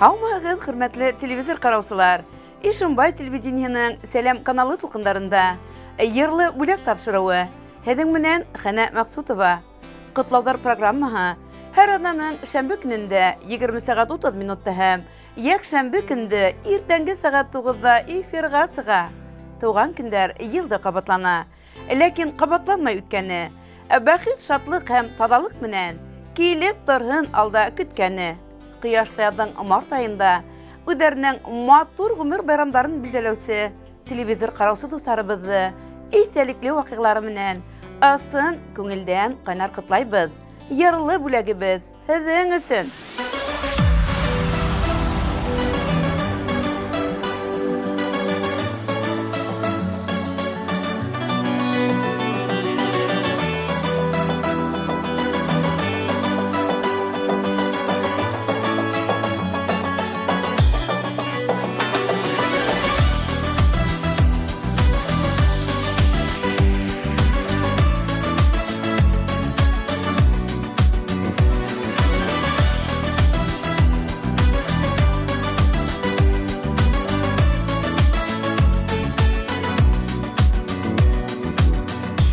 Хаумагыз, хөрмәтле телевизор караучылар. Ишембай телевидениенең Сәлам каналы тулкындарында йырлы бүләк тапшыруы. Һеҙҙең менән Хәнә Мәҡсүтова. Ҡотлауҙар программаһы һәр аҙнаның шәмбе көнөндә 20 сәғәт 30 минутта һәм йәкшәмбе көндө иртәнге сәғәт 9-да эфирға сыға. Тыуған көндәр йылда ҡабатлана. Ләкин ҡабатланмай үткәне, бәхет, шатлык һәм таҙалыҡ менән килеп торһын алда көткәне. Ҡояшлы яҙҙың март айында үҙҙәренең матур ғүмер байрамдарын билдәләүсе телевизор ҡараусы дуҫтарыбыҙҙы иҫтәлекле ваҡиғалары менән ысын күңелдән ҡайнар ҡотлайбыҙ. Йырлы бүләгебеҙ һеҙҙең өсөн.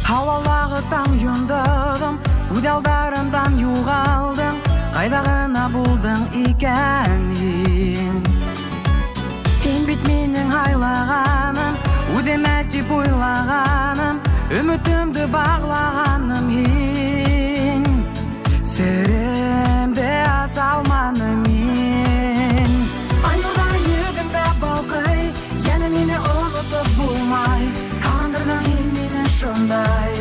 Havaları tam yundurdum, udaldarından yuğaldım. Qaydağına buldun ikenin. Sen bitmenin haylağanım, udemeci boylağanım, ümitümdü bağlağanım hin. Seremde asalmanım hin. Aynurdan yüzümde balqay, yana meni unutup bulmay. Kandırdın hin meni şunday,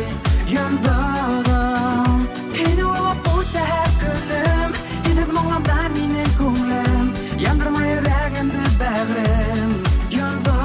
yundurdum. Heni oylap o'tdi her kunum, heni muğlamda menin ko'nglim. Yandırma yüreğimdi bag'rim, yundurdum.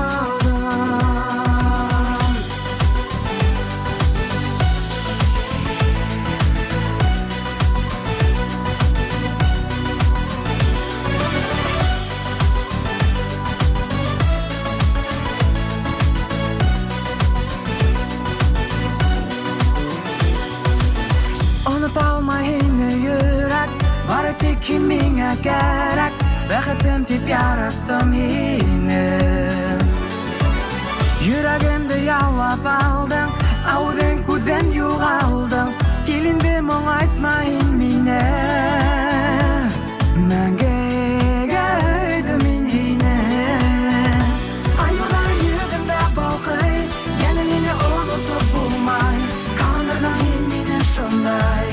Unutalma heni yürek, bari tekin menge gerek. Bәхетім тип яраттым heni. Yüreğimde yalap aldың, audың көзден юғалдың. Келінді мұң айтмайын мені, мәңгіге өйдім мен heni. Aynurlar yüzümde balqay, yana meni unutup bulmay. Kandırdın hin meni şunday,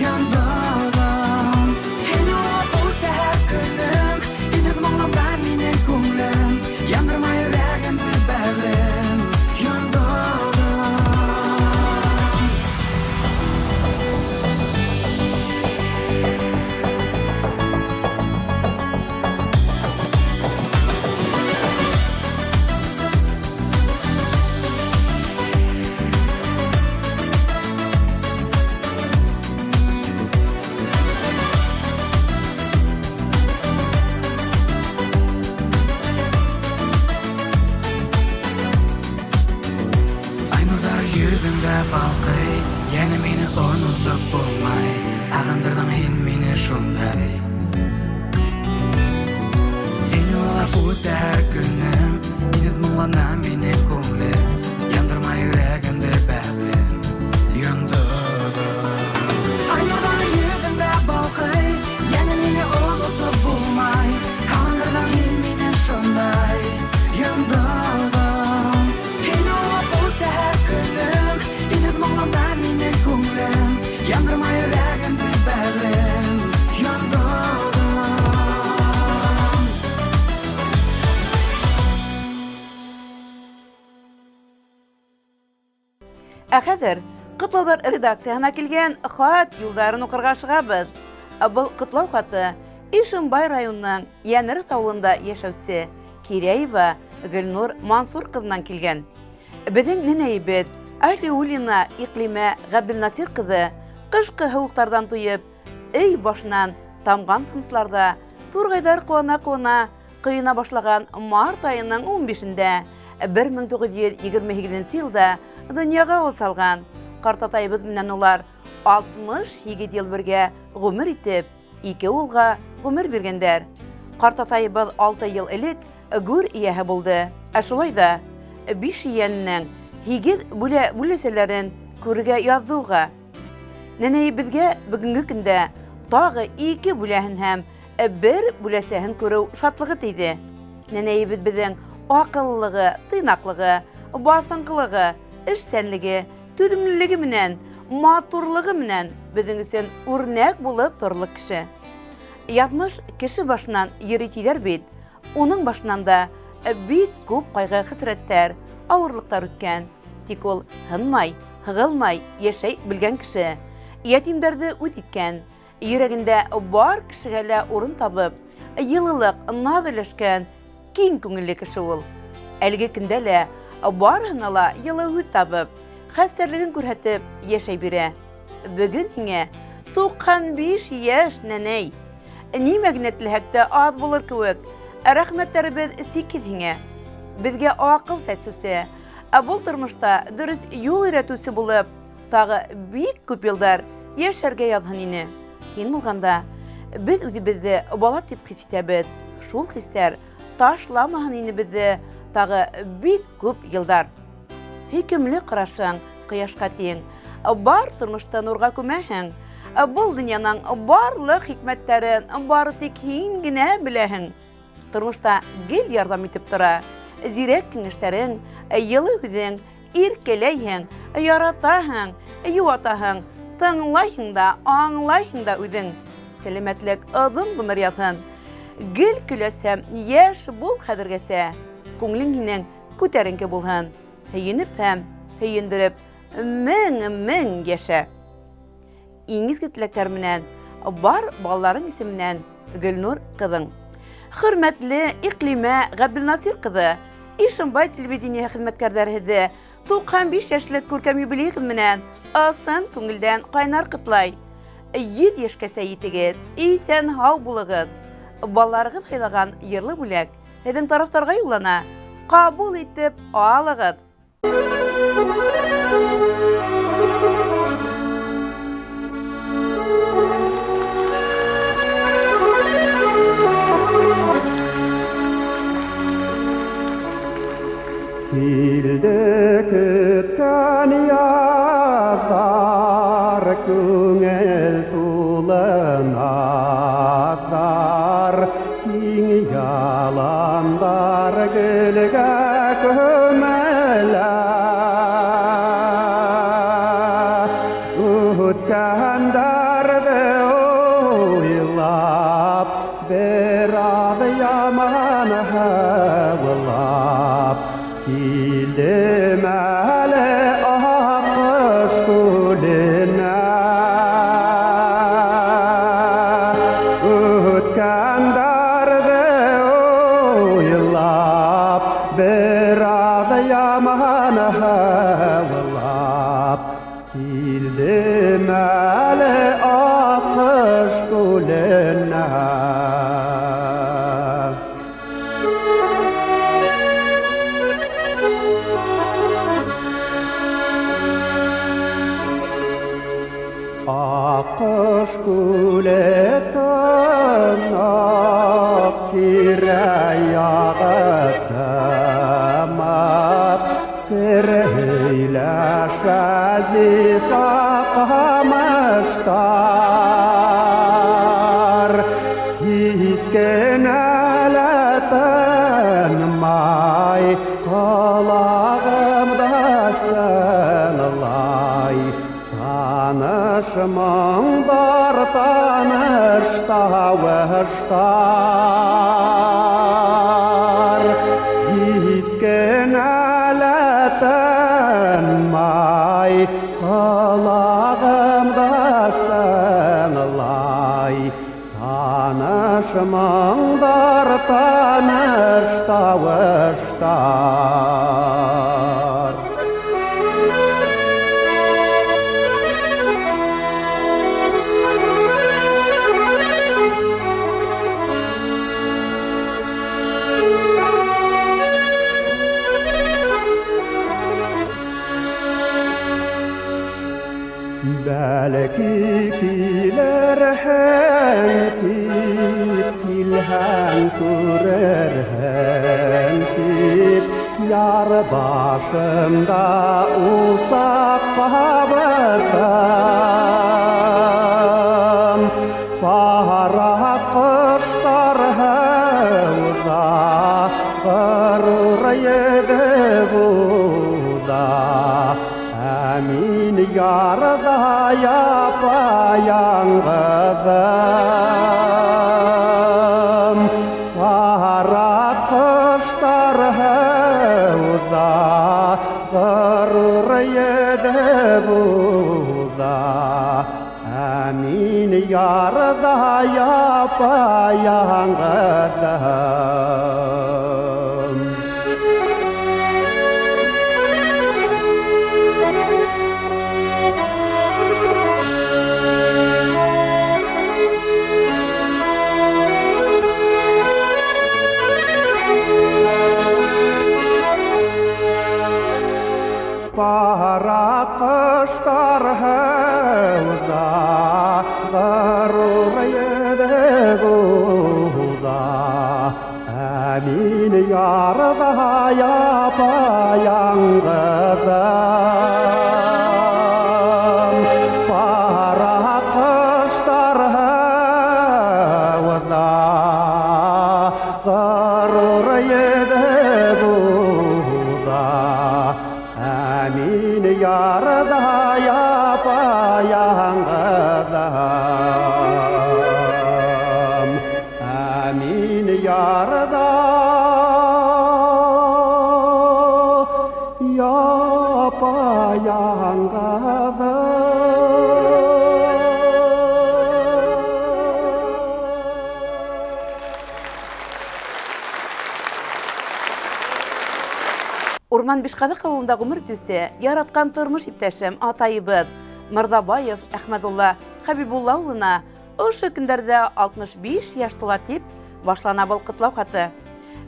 yundurdum. Heni oylap o'tdi her kunum, heni muğlamda menin ko'nglim. Yandırma yüreğimdi bag'rim, yundurdum. Aynurlar yüzümde balqay, yana meni unutup bulmay. Ағындырдың hin meni şunday. Heni oylap o'tdi her kunum, heni muğlana menin ko'nglim. Yandırma yüreğimde bag'rim, yundurdum. Aynurlar yüzümde balqay, yana meni unutup bulmay. Ағындырдың hin meni şunday, yundurdum. Heni oylap o'tdi her kunum, heni muğlamda menin ko'nglim. Yandırma yüreğimde bag'rim, yundurdum. Хәҙер ҡотлауҙар редакцияһына килгән хат юлдарын уҡырға шығабыҙ. Был ҡотлау хаты Ишембай районының Йәнерeth ауылында йәшәүсе Кирәева Гөлнур Мансур ҡыҙынан килгән. Беҙҙең ненәйебеҙ Алиуллина Иҡлимә Ғәбделнасир ҡыҙы ҡышҡы һыуыҡтарҙан туйып, өй башынан тамған тамсыларҙа турғайҙар ҡыуана-ҡыуана ҡойона башлаған март айының 15-ндә 1928 йылда донъяға ул салған. Ҡартатайыбыҙ менән улар 67 йыл бергә ғүмер итеп, 2 улға ғүмер биргәндәр. Картатайыбыз 6 ел элек гүр ияһе булды. Шулай да 5 ияннең 8 бүләселәрен күргә язуга. Нәнәйебезгә бүгенге көндә тагы 2 бүләһен һәм 1 бүләсәһен күрү шатлыгы тиде. Нәнәйебез безнең акыллыгы, тыйнаклыгы, басынкылыгы, эшсәнлеге, түземлелеге менән, матурлыгы менән безнең өчен үрнәк булып торлык кеше. Язмыш кеше башынан йөри тидер бит. Уның башынан да бик күп кайгы хәсрәттәр, авырлыктар үткән. Тик ул хынмай, хыгылмай яшәй белгән кеше. Ятимдәрне үт иткән, йөрәгендә бар кешегә лә урын табып, йылылык, наз өләшкән киң күңелле кеше ул. Әлеге көндә лә барыһына ла йылы үт табып, хәстәрлеген күрһәтеп яшәй бирә. Бүген һиңә 95 яшь нәнәй. Нимә генә теләһәк аз булыр кеүек. Рәхмәтләребез сикез һиңә. Безгә акыл сәсүсе, бул тормышта дөрес юл өйрәтүсе булып, тагы бик күп елдар яшәргә язһын ине. Һин булганда, без үзебезне бала дип хис итәбез. Шул хистәр ташламаһын ине безне тагы бик күп елдар. Хөкемле карашың кояшка тиң. Бар тормышта нурга күмәһең. Бул дөньяның барлык хикмәтләрен бары тик һин генә беләһең. Тормышта гел ярдәм итеп тора. Зирәк киңәшләрең, йылы һүзең, иркәләйһең, яратаһың, юатаһың, тыңлайһың да, аңлайһың да үҙең. Сәламәтлек оҙон ғүмер яҙһын. Гел көләсәм, йәш бул хәҙергәсә. Күңлең һинең күтәренке булһын. Һөйөнөп һәм һөйөндөрөп, мең йәшә. Иң изге теләктәр менән бар балаларың исеменән Гөлнур ҡыҙың. Хөрмәтле Иҡлимә Ғәбделнасир ҡыҙы, Ишембай телевидение хеҙмәткәрҙәрһеҙҙе 95 йәшлек күркәм юбилейығыҙ менән ысын күңелдән ҡайнар ҡотлай. 100 йәшкәсә етегеҙ, иҫән һау булығыҙ. Балаларығыҙ һыйлаған йырлы бүләк һеҙҙең тарафтарға юллана. Ҡабул итеп алығыҙ. Килде көткән яҙҙар, күңел тулынаҡтар, киң яландар гөлгә күмелә. Үткәндәрҙе уйлап, бер аҙ яман һыуылап, килдем әле аҡҡош күленә. Үткәндәрҙе уйлап, бер аҙ яман һыуылап, килдем әле аҡҡош күленә. Аҡҡош күле тынып, тирә-яғы тымып, сер һөйләшә зифа ҡамыштар. Һис кенә лә тынмай, ҡолағымда сыңлай. Таныш моңдар, таныш тауыштар. Һис кенә лә тынмай, ҡолағымда сыңлай. Таныш моңдар, таныш тауыштар. Belki kilerhen tip kilhen kurerhen tip Yar başımda usak kabartam Para kışlar hevda Kırraydı buda Amin yarda yapayangıdım Para kışlar hevda Kırraydı buda Amin yarda yapayangıdım Para kışlar hevda Daruraydı buda Amin yarda yapayangıdım Para kışlar hevda Daruraydı buda Amin yarda yapayangıdım Amin yarda Урман Бишкадык авылында гомер итүсе, яраткан тормыш иптәшем атайыбыз Мырдабаев Әхмәдулла Хәбибулла улына ошо көндәрдә 65 яшь тула дип башлана был котлау хаты.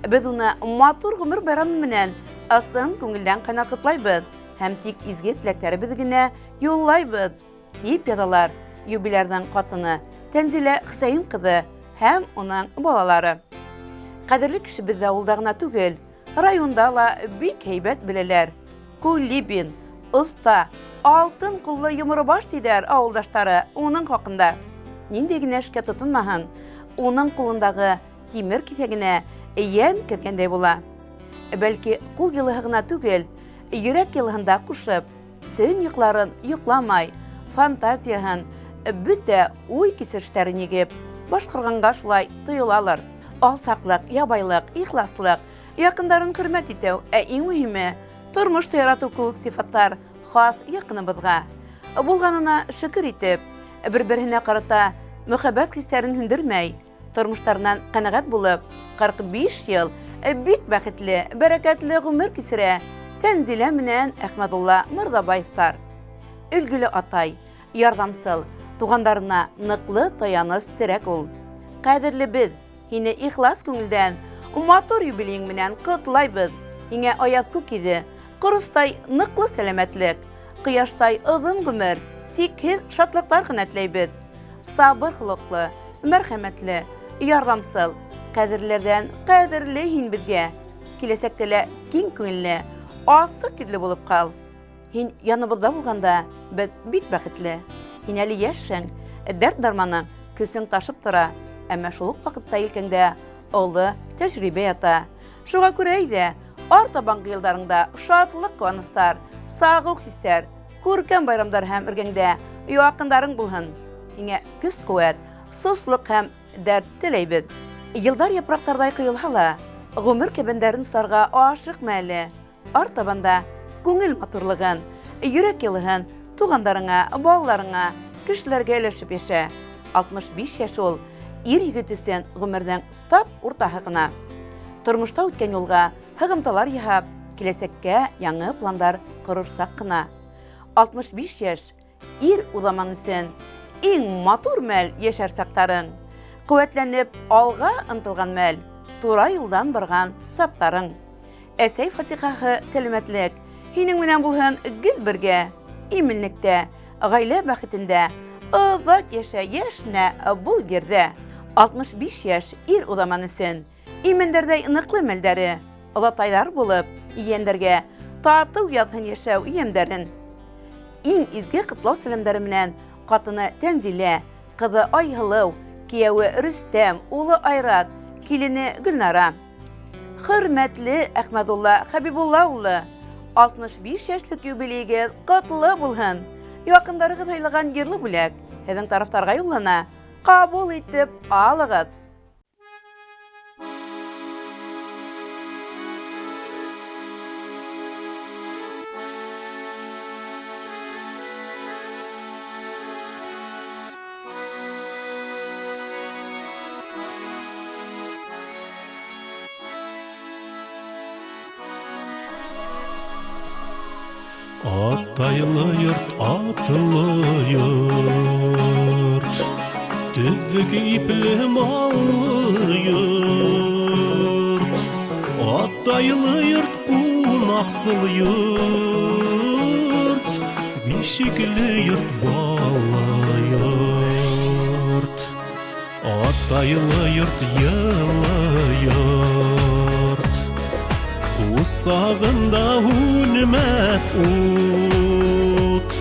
Без уны матур гомер байрамы менән асын күңелдән кайнап котлайбыз һәм тик изге теләкләребез генә юллайбыз дип язалар юбилярдан катыны Тәнзилә Хөсәен кызы һәм уның балалары. Кадерле кешебез авылда гына түгел, районда ла бик һәйбәт беләләр. Кулибин, оста, алтын куллы йомырбаш диләр авылдаштары уның хакында. Нинди генә эшкә тотынмаһын, уның кулындагы тимер кисәгенә ян кергәндәй була. Бәлки кул йылыһы гына түгел, йөрәк йылыһында кушып, төн йокларын йокламай, фантазияһын бөтә уй кисерештәрен егеп, башкарганга шулай тоелалар. Алсаклык, ябайлык, ихласлык, якындарын хөрмәт итү, иң мөһиме тормышта ярату күп сифатлар хас якыныбызга. Булганына шөкер итеп, бер-беренә карата мөхәббәт хисләрен һүндермәй, тормыштарынан канәгать булып, 45 ел бик бәхетле, бәрәкәтле гомер кисерә Тәнзилә менән Әхмәдулла Мырдабаевтар. Өлгеле атай, ярдәмсыл, тугандарына ныклы таяныс терәк ул. Кадерле без, һине ихлас күңелдән матур юбилең менән котлайбыз. Һиңә аят күк иде, корыстай ныклы сәламәтлек, кояштай озын гомер, сикһез шатлыклар гына теләйбез. Сабыр холыклы, мәрхәмәтле, ярдәмсыл, кадерләрдән кадерле һин безгә. Киләсәктә лә киң күңелле, асык күзле булып кал. Һин яныбызда булганда без бик бәхетле. Һин әле яшәң, дәрт дарманың көсең ташып тора, әмма шул ук вакытта илкәңдә олы тәҗрибә ята. Шуңа күрә иде, артабанғы елдарыңда шатлык куаныстар, сагыу хистәр, күркәм байрамдар һәм иргәңдә якындарың булһын. Һиңә көс-куәт, суслык һәм дәрт теләйбез. Йылдар япрактардай кыйылһа ла, гомер кебендәрен сарга ашык мәле. Артабанда күңел матурлыгын, йөрәк йылыһын тугандарыңа, балаларыңа, кешеләргә өләшеп яшә. 65 яшь ул, ир егет өсөн гомернең тап уртаһы гына. Тормышта үткән юлга һыгымталар яһап, киләсәккә яңа пландар корырсак кына. 65 яшь ир уламан өсөн иң матур мәл яшәр сактарың. Куәтләнеп алга ынтылган мәл, тура юлдан барган саптарың. Әсәй Фатихаһы сәламәтлек, һинең менән булһын гел бергә, иминлектә, Gaile bäxetinde ızak yaşayışna bul girdi. 65 yaş ir uzaman üçün imenderde ınıqlı melderi Alataylar bulup iyenderge tatı yazhın yaşav iyemderin. İň izge kıtlaw selamdary bilen qatyny Tenzile, kızı Ayhılıw, kiýewi Rüstem, uly Ayrat, kilini Gülnara. Hürmetli Ahmedulla Habibullah uly 65 ýaşlyk ýubileyge gatly bulhyn. Ýakyndaryňyz haýlagan ýerli bulak, hediň taraftarga ýollana, kabul etip alygyz. Ataylı yurt, atlı yurt, tüzük ipli mallı yurt. Ataylı yurt, kunaksıl yurt, bişikli yurt, ballı yurt. Ataylı yurt, yılı yurt, usağında hünmet ut.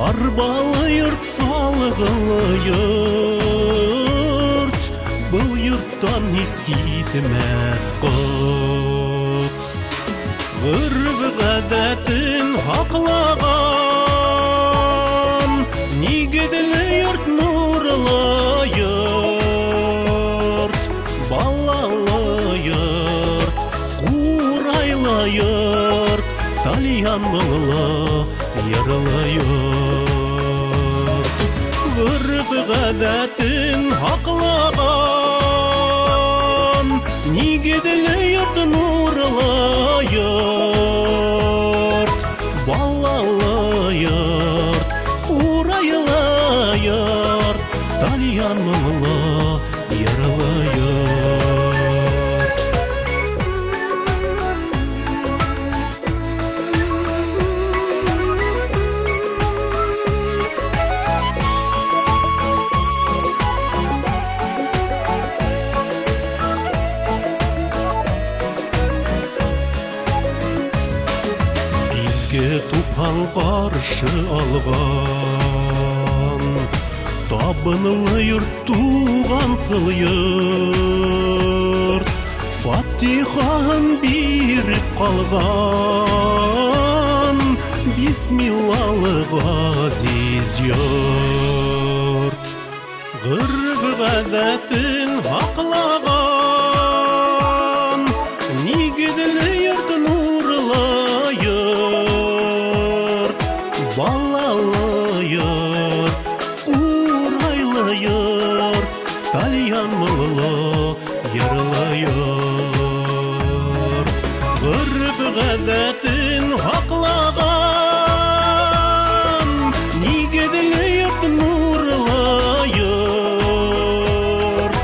Arbalı yurt, salgılı yurt, bu yurttan his gitmez kut. Gırv gadetin haklagan, nigidli yurt, nurlı yurt, balalı yurt, kuraylı yurt, talyan mılı yarılı yurt. Gırv gadetin haklagan, nigidli yurt, nurlı yurt, balalı yurt, kuraylı yurt, talyan mılı yarılı yurt. Bizge tupal karşı algan, tabınılı yurt, tuğansıl yurt. Fatiha'nın birip kalgan, Bismillah'lı aziz yurt. Gırv gadetin haklagan, nigidli yurt, nurlı yurt, balalı yurt, kuraylı yurt, talyan mılı yarılı yurt. Gırv gadetin haklagan, nigidli yurt, nurlı yurt,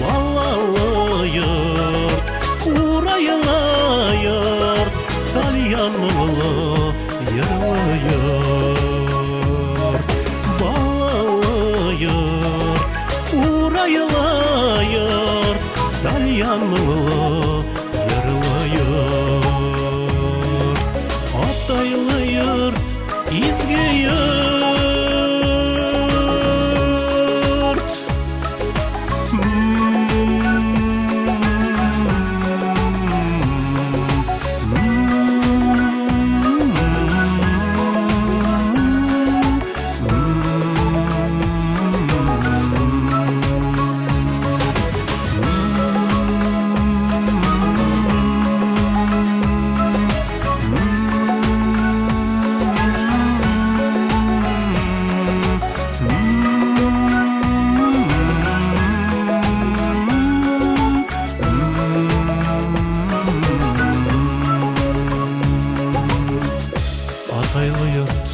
balalı yurt, kuraylı yurt, talyan mılı yarılı yurt. Balalı yurt, kuraylı yurt, talyan mılı yarılı yurt. Ataylı yurt, izge yurt. Ataylı yurt,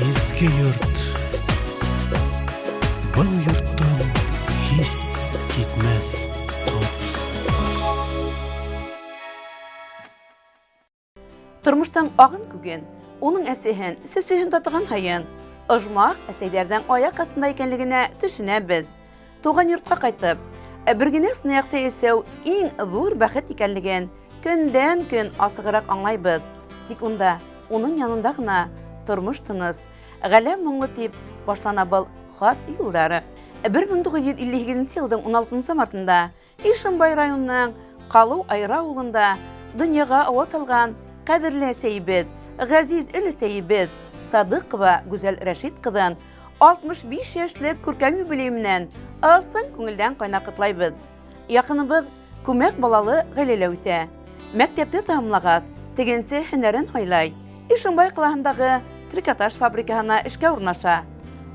izge yurt, bu yurttan his gitmez kut. Turmuştan ağın kügen, Onun әсеһен, сөсөһен татыган хайын, ыжмак әсәйләрдән аяк астында икәнлегенә төшенәбез. Туган йортка кайтып, бер генә сынаяк сәясәү иң зур бәхет икәнлеген көндән-көн асыгырак аңлайбыз. Тик унда, уның янында гына тормыш тыныс, галәм моңлы дип башлана был хат юлдары. 1958 елның 16 мартында Ишембай районының Калу Айра авылында дөньяга аваз алган кадерле сәйбет, Газиз өлесәйбет, Садыкова Гүзәл Рәшит кызын 65 яшьлек күркәм юбилей менән асын күңелдән кайнак котлайбыз. Якыныбыз күмәк балалы гаиләләр үсә. Мәктәпте тәмамлагас, тегенсе һөнәрен хайлай. Ишембай калаһындагы трикотаж фабрикаһына эшкә урнаша.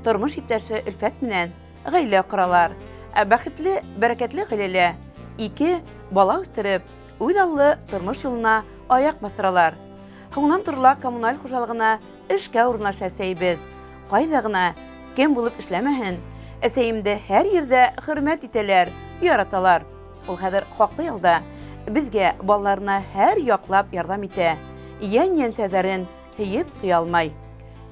Тормыш иптәше Өлфәт менән гаилә коралар. Бәхетле, бәрәкәтле гаиләләр. 2 бала үстереп, уйдаллы тормыш юлына аяк бастыралар. Һуңнан турла коммуналь хуҗалыгына эшкә урнаша сәйбез. Кайда гына кем булып эшләмәһен, әсәемде һәр ердә хөрмәт итәләр, яраталар. Ул хәзер хаклы ялда безгә балаларына һәр яклап ярдәм итә. Ян-янсәдәрен һөеп туя алмай.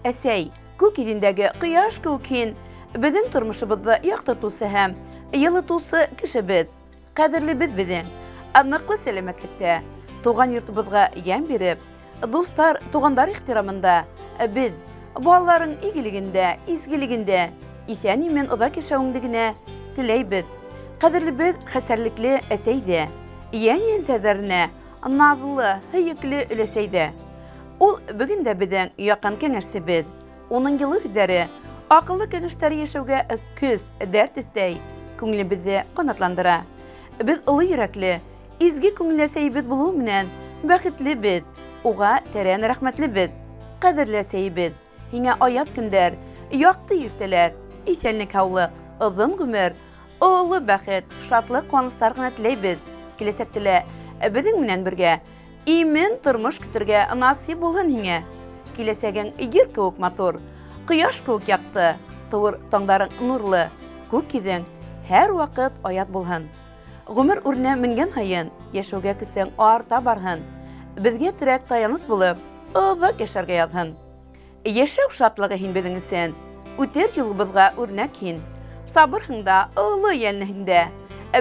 Әсәй, күк идендәге кояш кеүек безнең тормышыбызны яктыртусы һәм йылытусы кешебез. Кадерлебез безнең. Аныклы сәламәтлектә, туган йортыбызга ян биреп, достар, тугандар ихтирамында без балаларның игелегендә, изгелегендә исән-имин озак яшәүеңне теләйбез. Кадерлебез хәсәрлекле әсәйдә, ян-янсәдәренә назлы, һөекле өләсәйдә. Ул бүген дә безнең якын кәңәшчебез. Уның йылы күзләре акыллы кәңәшләр яшәүгә көс, дәрт өстәй, күңелебезне канатландыра. Без улы йөрәкле, изге күңелле сәйбет булу менән бәхетлебез. Уга тәрән рәхмәтлебез. Кадерле сәйбет, һиңә аят көндәр, якты иртәләр, исәнлек һаулык, озын гомер, олы бәхет, шатлык, куанычлар гына теләйбез. Киләсәктә безнең менән бергә имен тормыш көтәргә насип булһын һиңә. Киләсәгең игер кеүек матур, кояш кеүек якты, туур таңдарың нурлы, күк йөзең һәр вакыт аят булһын. Гомер үрнә менгән хайын, яшәүгә көсәң арта барһын. Безгә терәк таяныс булып, озак яшәргә язһын. Яшәү шатлыгы һин безнең өчен, үтер юлыбызга үрнәк һин. Сабырһыңда, олы йәнлегеңдә,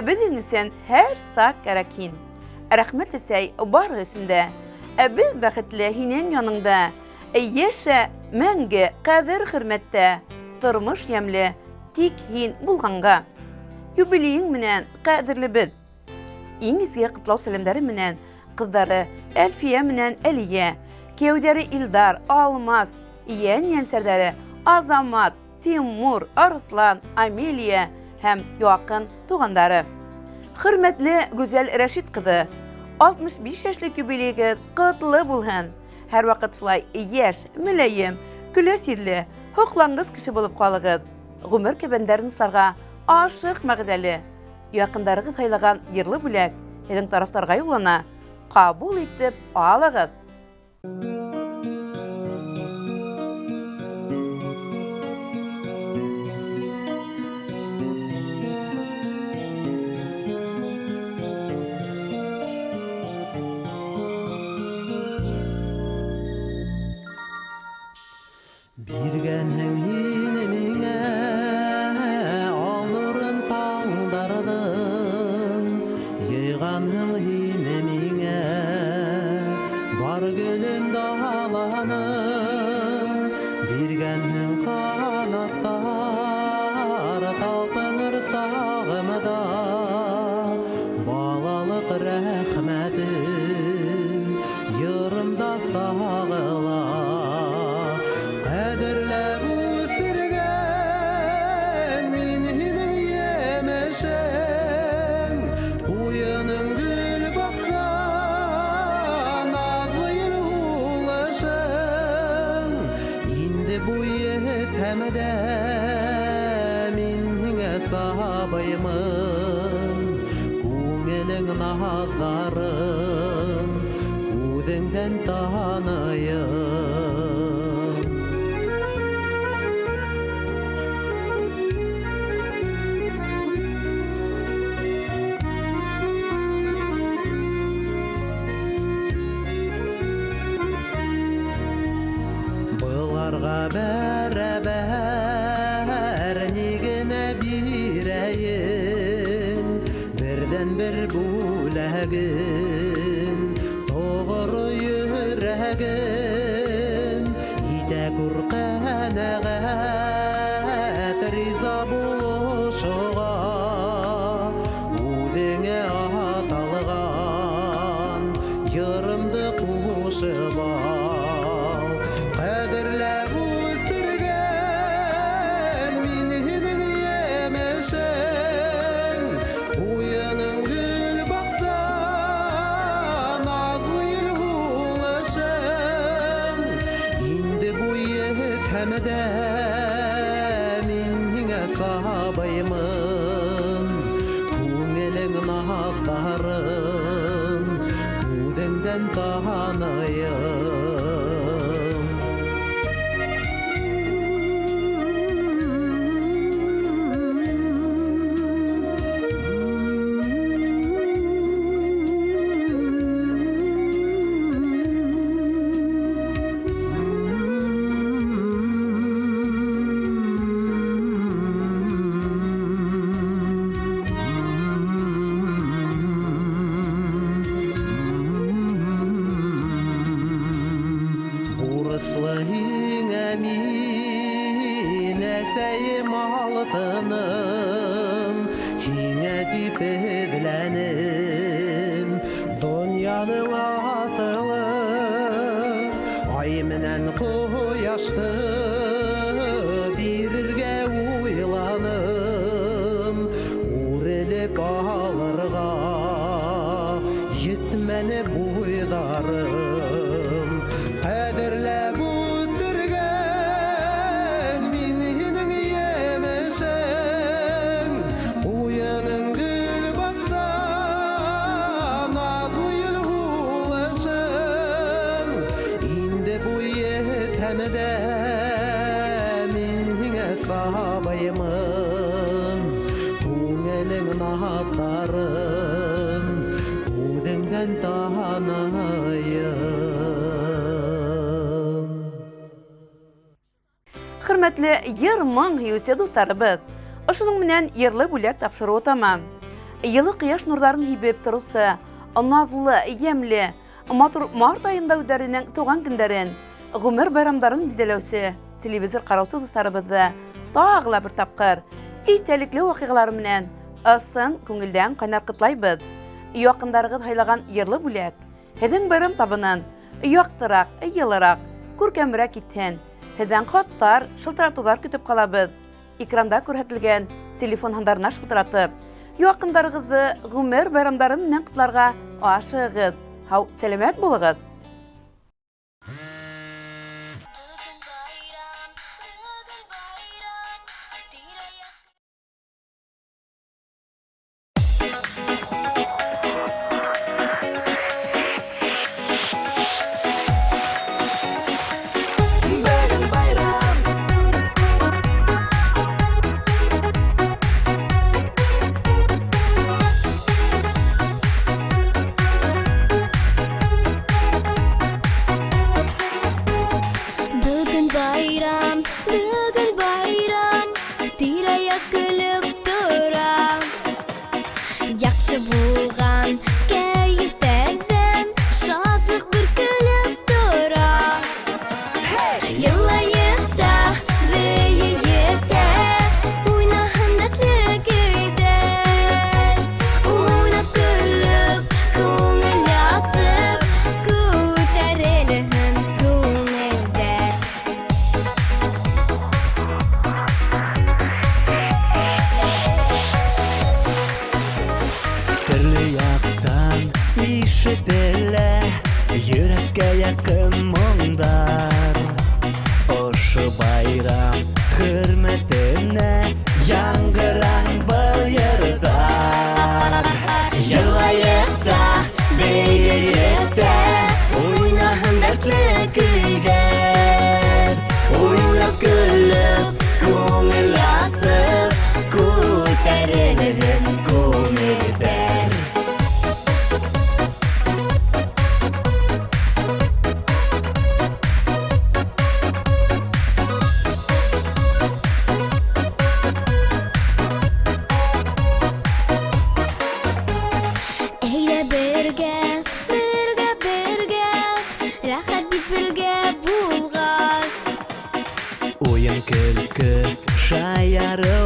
безнең өчен һәр сак кәрәк һин. Рәхмәт әсәй бары өстендә, без бәхетле һинең яныңда. Яшә мәңге кадер хөрмәттә, тормыш ямле тик һин булганга. Юбилейң менән кадерлебез. Иң изге котлау сәламнәре менән кыздары Әлфия менән Әлия, кияүдәре Илдар, Алмаз, ян-янсәрләре Азамат, Тимур, Арслан, Амелия һәм якын тугандары. Хөрмәтле Гүзәл Рәшит кызы, 65 яшьлек юбилейгез котлы булһын. Һәр вакыт шулай яшь, мөләем, көләс йөзле, хоклангыз кеше булып калыгыз. Гомер кебәндәрен сарга ашык мәгъдәле. Якындарыгыз хайлаган йырлы бүләк һезнең тарафтарга юллана. Кабул итеп алыгыз. Биргәнһең һине миңә, ал нурын таңдарҙың, йыйғанһың һине миңә, бар гөлөн даланың, биргәнһең ҡанаттар, талпыныр сағымда, балалыҡ рәхмәтең, йырымда сағыла. Кадерләп үҫтергән мин һинең йәмәшең, уйының гөл баҡса, наҙлы йыл һулышың. Инде буйы һәмдә мин һиңә сабыймын, күңелең наҙҙарын күҙеңдән таныйым. Арға бәрәбәр негіне бирәйін Бірден бір бүләгін Тоғыры үйрәгін Ите күрқәнәғәт Риза болушыға Үдіңе аталған Йырымды қушып ал Қәдірләп өттірген Менің емешің Уйының гүл бақсан Ағыл ғулышың Инді бұйы кәмді Менің сабаймын Көңілің нағдарын Көдіңден танайым Урыслыйың әмин әсәйім алтыным Хиңә тип эҙләнем Донъяның атылы Ай менән ҡояшты Бирергә уйланым Үрелеп алырға Етмәне буйдарым Қәдірләп өттірген Менің емешің Уйының гүл бақсан Ағыл ғулышың Инді бұйы кәмді Менің сабаймын Көңілің нағдарын Көдіңден танайым Хөрмәтле йыр-моң һөйүсе дуҫтарыбыҙ, ошоноң менән йырлы бүләк тапшырыуы тамам. Йылы ҡояш нурҙарын һибеп тороусы, наҙлы, йәмле, матур март айында үҙҙәренең тыуған көндәрен, ғүмер байрамдарын билдәләүсе телевизор ҡараусы дуҫтарыбыҙҙы тағы ла бер тапҡыр иҫтәлекле ваҡиғалары менән ысын күңелдән ҡайнар ҡотлайбыҙ. Яҡындарығыҙ һайлаған йырлы бүләк һеҙҙең байрам табынын яҡтыраҡ, йылыраҡ, күркәмерәк итһен. Һеҙҙән хаттар, шылтыратыуҙар көтөп ҡалабыҙ. Экранда күрһәтелгән телефон һандарына шылтыратып, яҡындарығыҙҙы ғүмер байрамдары менән ҡотларға ашығыҙ. Һау, сәләмәт булығыҙ. Oyun külkü şayarı